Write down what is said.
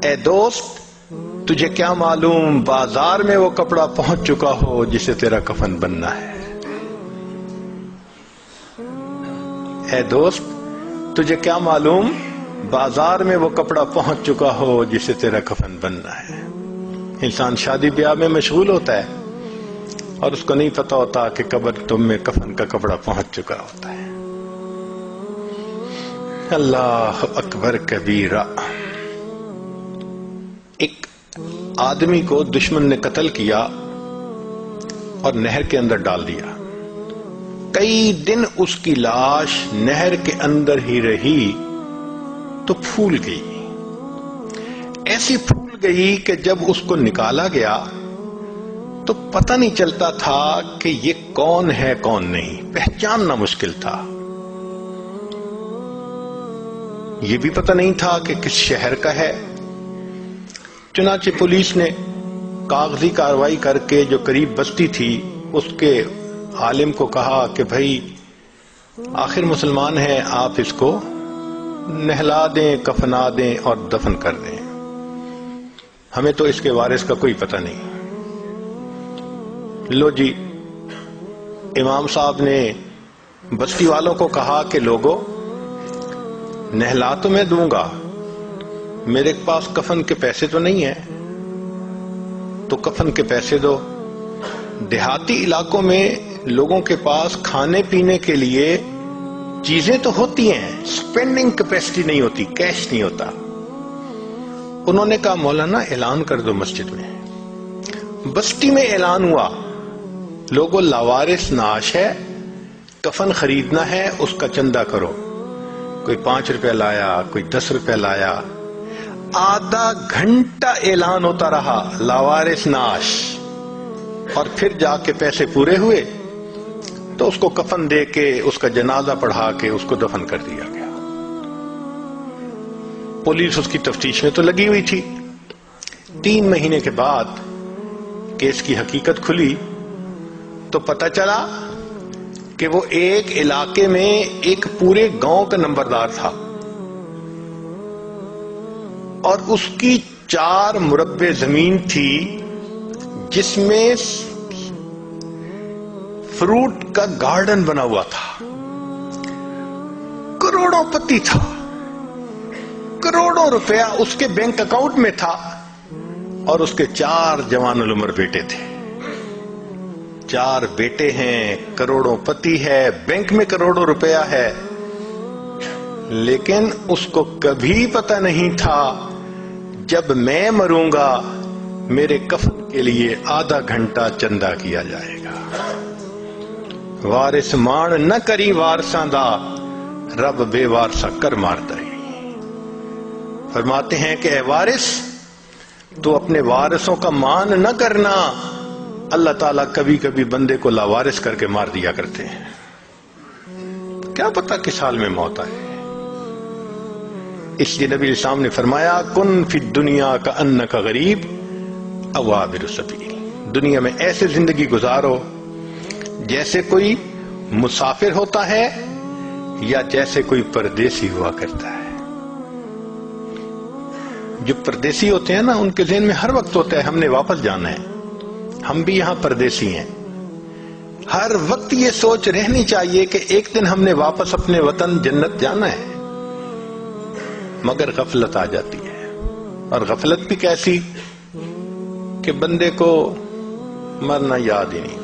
اے دوست تجھے کیا معلوم بازار میں وہ کپڑا پہنچ چکا ہو جسے تیرا کفن بننا ہے. اے دوست تجھے کیا معلوم بازار میں وہ کپڑا پہنچ چکا ہو جسے تیرا کفن بننا ہے. انسان شادی بیاہ میں مشغول ہوتا ہے اور اس کو نہیں پتا ہوتا کہ قبر تم میں کفن کا کپڑا پہنچ چکا ہوتا ہے. اللہ اکبر کبیرہ. ایک آدمی کو دشمن نے قتل کیا اور نہر کے اندر ڈال دیا. کئی دن اس کی لاش نہر کے اندر ہی رہی تو پھول گئی. ایسی پھول گئی کہ جب اس کو نکالا گیا تو پتہ نہیں چلتا تھا کہ یہ کون ہے کون نہیں. پہچاننا مشکل تھا. یہ بھی پتہ نہیں تھا کہ کس شہر کا ہے. چنانچہ پولیس نے کاغذی کارروائی کر کے جو قریب بستی تھی اس کے عالم کو کہا کہ بھائی آخر مسلمان ہے، آپ اس کو نہلا دیں، کفنا دیں اور دفن کر دیں. ہمیں تو اس کے وارث کا کوئی پتہ نہیں. لو جی، امام صاحب نے بستی والوں کو کہا کہ لوگوں نہلا تو میں دوں گا، میرے پاس کفن کے پیسے تو نہیں ہیں، تو کفن کے پیسے دو. دیہاتی علاقوں میں لوگوں کے پاس کھانے پینے کے لیے چیزیں تو ہوتی ہیں، سپینڈنگ کیپیسٹی نہیں ہوتی، کیش نہیں ہوتا. انہوں نے کہا مولانا اعلان کر دو مسجد میں. بستی میں اعلان ہوا، لوگوں لاوارث نعش ہے، کفن خریدنا ہے، اس کا چندہ کرو. کوئی 5 روپے لایا، کوئی 10 روپے لایا. آدھا گھنٹہ اعلان ہوتا رہا لاوارث نعش، اور پھر جا کے پیسے پورے ہوئے تو اس کو کفن دے کے اس کا جنازہ پڑھا کے اس کو دفن کر دیا گیا. پولیس اس کی تفتیش میں تو لگی ہوئی تھی. 3 مہینے کے بعد کیس کی حقیقت کھلی تو پتہ چلا کہ وہ ایک علاقے میں ایک پورے گاؤں کا نمبردار تھا اور اس کی 4 مربع زمین تھی جس میں فروٹ کا گارڈن بنا ہوا تھا. کروڑوں پتی تھا، کروڑوں روپیہ اس کے بینک اکاؤنٹ میں تھا اور اس کے 4 جوان العمر بیٹے تھے. 4 بیٹے ہیں، کروڑوں پتی ہے، بینک میں کروڑوں روپیہ ہے. لیکن اس کو کبھی پتہ نہیں تھا جب میں مروں گا میرے کفن کے لیے آدھا گھنٹہ چندہ کیا جائے گا. وارث مان نہ کری وارثاں دا، رب بے وارثا کر مارتا ہے. فرماتے ہیں کہ اے وارث تو اپنے وارثوں کا مان نہ کرنا، اللہ تعالیٰ کبھی کبھی بندے کو لاوارث کر کے مار دیا کرتے ہیں. کیا پتا کس حال میں موت آئے. اس لیے نبی اسلام نے فرمایا کن فی الدنیا کأنک غریب او عابر سبیل. دنیا میں ایسے زندگی گزارو جیسے کوئی مسافر ہوتا ہے یا جیسے کوئی پردیسی ہوا کرتا ہے. جو پردیسی ہوتے ہیں نا ان کے ذہن میں ہر وقت ہوتا ہے ہم نے واپس جانا ہے. ہم بھی یہاں پردیسی ہیں. ہر وقت یہ سوچ رہنی چاہیے کہ ایک دن ہم نے واپس اپنے وطن جنت جانا ہے. مگر غفلت آ جاتی ہے، اور غفلت بھی کیسی کہ بندے کو مرنا یاد ہی نہیں.